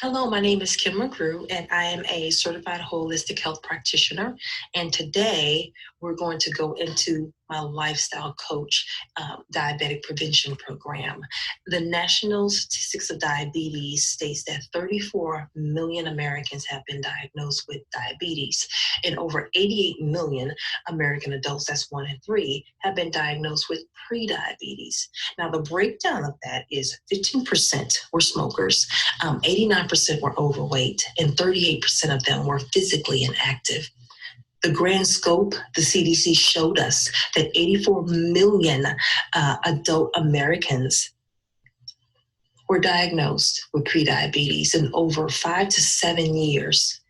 Hello, my name is Kim McGrew, and I am a certified holistic health practitioner. And today we're going to go into my lifestyle coach diabetic prevention program. The National Statistics of Diabetes states that 34 million Americans have been diagnosed with diabetes, and over 88 million American adults, that's 1 in 3, have been diagnosed with prediabetes. Now, the breakdown of that is 15% were smokers, 89% were overweight, and 38% of them were physically inactive. The grand scope, the CDC showed us that 84 million adult Americans were diagnosed with prediabetes in over 5 to 7 years.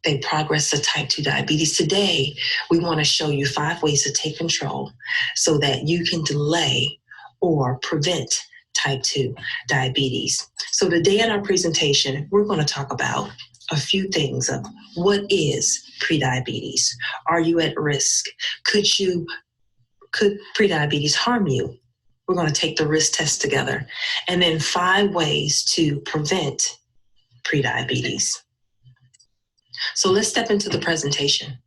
They progress to type 2 diabetes. Today, we want to show you 5 ways to take control so that you can delay or prevent type 2 diabetes. So today in our presentation, we're going to talk about a few things of what is prediabetes. Are you at risk? Could prediabetes harm you? We're going to take the risk test together. And then 5 ways to prevent prediabetes. So let's step into the presentation.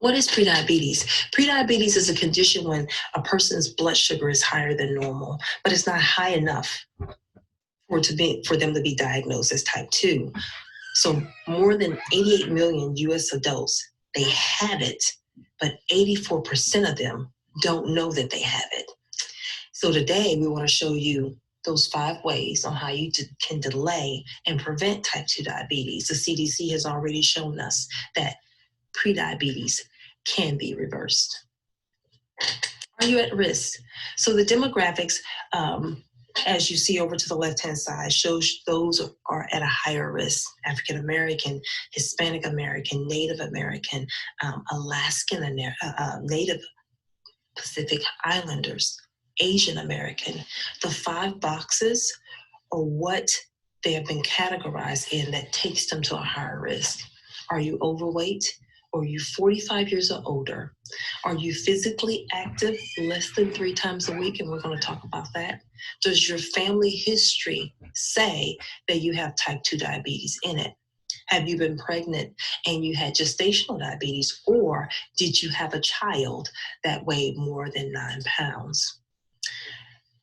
What is prediabetes? Prediabetes is a condition when a person's blood sugar is higher than normal, but it's not high enough for them to be diagnosed as type 2. So more than 88 million US adults, they have it, but 84% of them don't know that they have it. So today we want to show you those 5 ways on how you can delay and prevent type 2 diabetes. The CDC has already shown us that prediabetes can be reversed. Are you at risk? So the demographics, as you see over to the left-hand side, shows those are at a higher risk: African American, Hispanic American, Native American, Alaskan, Native Pacific Islanders, Asian American. The 5 boxes are what they have been categorized in that takes them to a higher risk. Are you overweight? Are you 45 years or older? Are you physically active less than 3 times a week? And we're going to talk about that. Does your family history say that you have type 2 diabetes in it? Have you been pregnant and you had gestational diabetes, or did you have a child that weighed more than 9 pounds?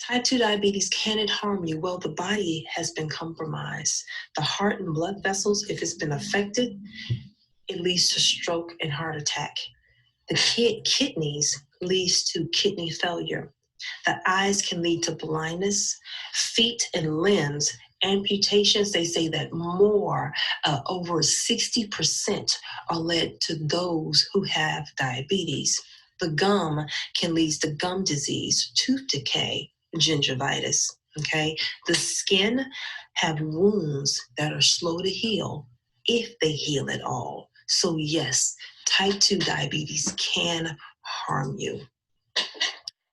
Type 2 diabetes, can it harm you? Well, the body has been compromised. The heart and blood vessels, if it's been affected, it leads to stroke and heart attack. The kidneys leads to kidney failure. The eyes can lead to blindness. Feet and limbs, amputations, they say that over 60% are led to those who have diabetes. The gum can lead to gum disease, tooth decay, gingivitis, okay? The skin have wounds that are slow to heal, if they heal at all. So yes, type 2 diabetes can harm you.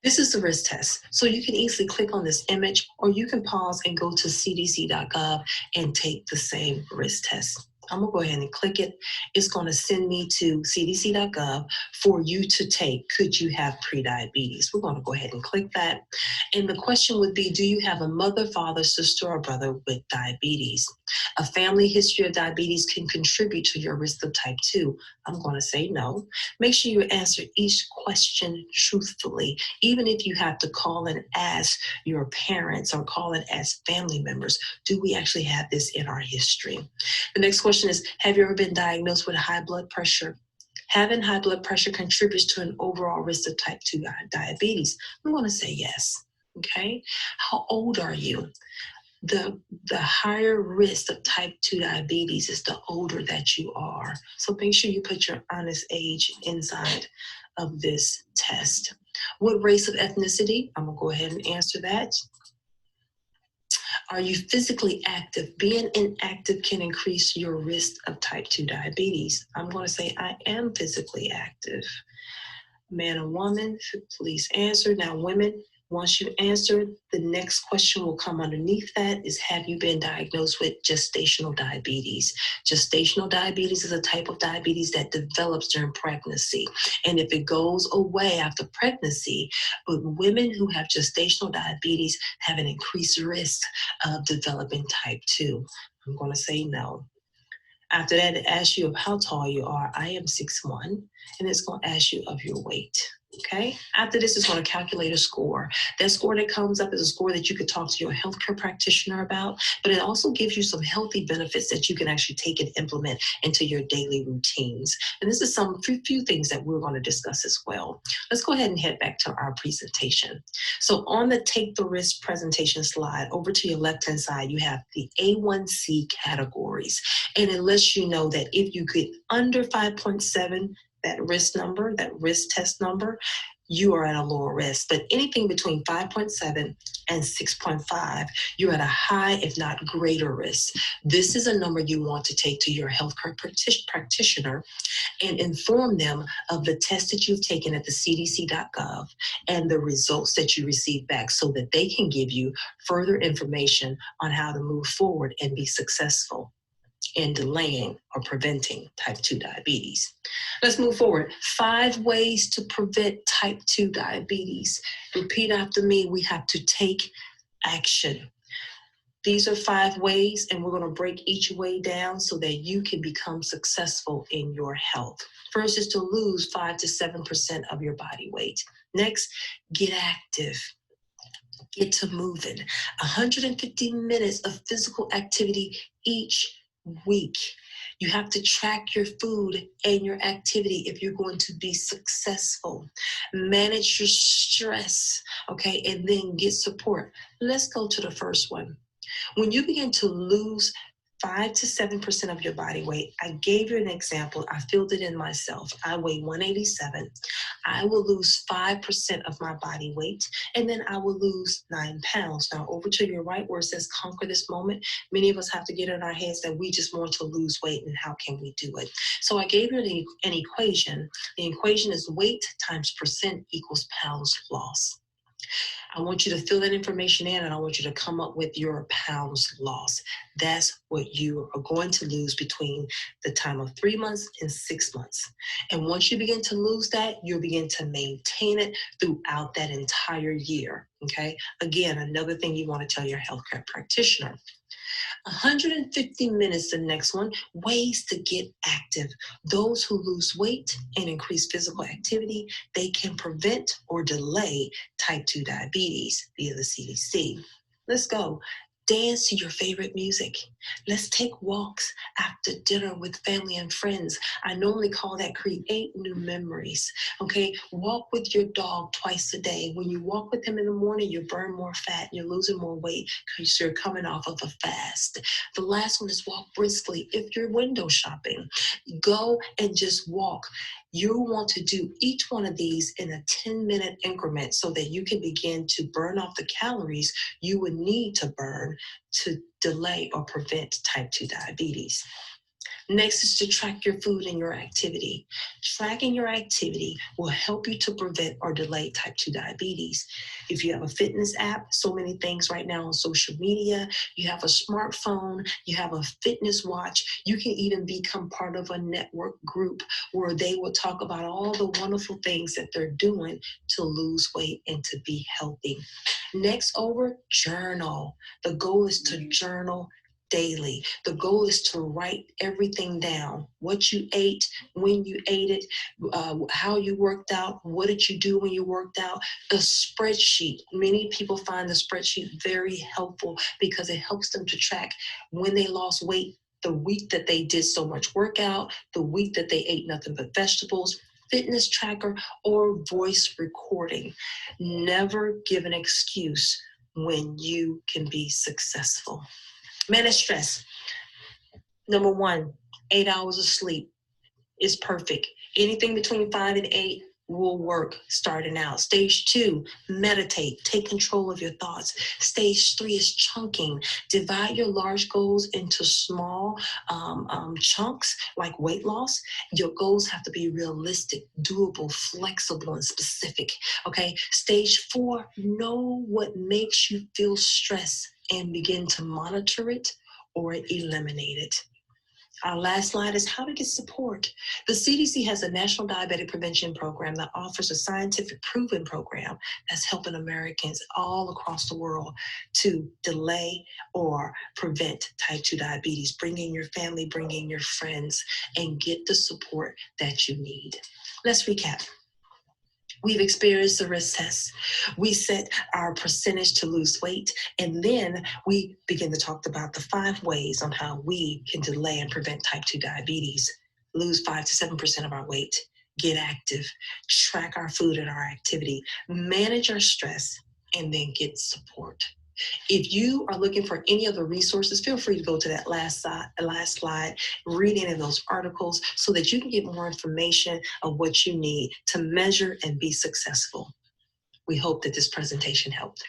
This is the risk test. So you can easily click on this image, or you can pause and go to cdc.gov and take the same risk test. I'm going to go ahead and click it. It's going to send me to cdc.gov for you to take, could you have prediabetes? We're going to go ahead and click that. And the question would be, do you have a mother, father, sister, or brother with diabetes? A family history of diabetes can contribute to your risk of type 2. I'm going to say no. Make sure you answer each question truthfully, even if you have to call and ask your parents or call and ask family members, do we actually have this in our history? The next question is, have you ever been diagnosed with high blood pressure? Having high blood pressure contributes to an overall risk of type 2 diabetes. I'm going to say yes. Okay. How old are you? The higher risk of type 2 diabetes is the older that you are. So make sure you put your honest age inside of this test. What race of ethnicity? I'm going to go ahead and answer that. Are you physically active? Being inactive can increase your risk of type 2 diabetes. I'm going to say I am physically active. Man or woman, please answer. Now, women Once you answer, the next question will come underneath that is, have you been diagnosed with gestational diabetes? Gestational diabetes is a type of diabetes that develops during pregnancy. And if it goes away after pregnancy, but women who have gestational diabetes have an increased risk of developing type 2. I'm going to say no. After that, it asks you of how tall you are. I am 6'1", and it's going to ask you of your weight. Okay. After this, it's going to calculate a score. That score that comes up is a score that you could talk to your healthcare practitioner about, but it also gives you some healthy benefits that you can actually take and implement into your daily routines. And this is some few things that we're going to discuss as well. Let's go ahead and head back to our presentation. So on the Take the Risk presentation slide, over to your left-hand side, you have the A1C categories. And it lets you know that if you get under 5.7, that risk number, that risk test number, you are at a lower risk. But anything between 5.7 and 6.5, you're at a high, if not greater risk. This is a number you want to take to your healthcare practitioner and inform them of the test that you've taken at the cdc.gov and the results that you receive back so that they can give you further information on how to move forward and be successful in delaying or preventing type 2 diabetes. Let's move forward. 5 ways to prevent type 2 diabetes. Repeat after me. We have to take action. These are 5 ways, and we're going to break each way down so that you can become successful in your health. First is to lose 5 to 7% of your body weight. Next, get active. Get to moving. 150 minutes of physical activity each week. You have to track your food and your activity if you're going to be successful. Manage your stress, okay, and then get support. Let's go to the first one. When you begin to lose 5 to 7% of your body weight, I gave you an example. I filled it in myself. I weigh 187. I will lose 5% of my body weight, and then I will lose 9 pounds. Now, over to your right where it says conquer this moment, many of us have to get in our heads that we just want to lose weight, and how can we do it? So I gave you an equation. The equation is weight times percent equals pounds lost. I want you to fill that information in, and I want you to come up with your pounds lost. That's what you are going to lose between the time of 3 months and 6 months. And once you begin to lose that, you'll begin to maintain it throughout that entire year, okay? Again, another thing you want to tell your healthcare practitioner. 150 minutes, the next one, ways to get active. Those who lose weight and increase physical activity, they can prevent or delay type 2 diabetes via the CDC. Let's go. Dance to your favorite music. Let's take walks after dinner with family and friends. I normally call that create new memories. Okay, walk with your dog twice a day. When you walk with him in the morning, you burn more fat, you're losing more weight because you're coming off of a fast. The last one is walk briskly. If you're window shopping, go and just walk. You want to do each one of these in a 10-minute increment so that you can begin to burn off the calories you would need to burn to delay or prevent type 2 diabetes. Next is to track your food and your activity. Tracking your activity will help you to prevent or delay type 2 diabetes. If you have a fitness app, so many things right now on social media, you have a smartphone, you have a fitness watch, you can even become part of a network group where they will talk about all the wonderful things that they're doing to lose weight and to be healthy. Next over, journal. The goal is to journal daily. The goal is to write everything down. What you ate, when you ate it, how you worked out, what did you do when you worked out. A spreadsheet. Many people find the spreadsheet very helpful because it helps them to track when they lost weight, the week that they did so much workout, the week that they ate nothing but vegetables, fitness tracker, or voice recording. Never give an excuse when you can be successful. Manage stress. Number 1, 8 hours of sleep is perfect. Anything between 5 and 8, will work starting out. Stage 2, meditate, take control of your thoughts. Stage 3 is chunking. Divide your large goals into small chunks, like weight loss. Your goals have to be realistic, doable, flexible, and specific. Okay. Stage 4, know what makes you feel stressed and begin to monitor it or eliminate it. Our last slide is how to get support. The CDC has a National Diabetic Prevention Program that offers a scientific proven program that's helping Americans all across the world to delay or prevent type 2 diabetes. Bring in your family, bring in your friends, and get the support that you need. Let's recap. We've experienced the risk test. We set our percentage to lose weight, and then we begin to talk about the 5 ways on how we can delay and prevent type 2 diabetes, lose 5 to 7% of our weight, get active, track our food and our activity, manage our stress, and then get support. If you are looking for any other resources, feel free to go to that last slide, read any of those articles so that you can get more information of what you need to measure and be successful. We hope that this presentation helped.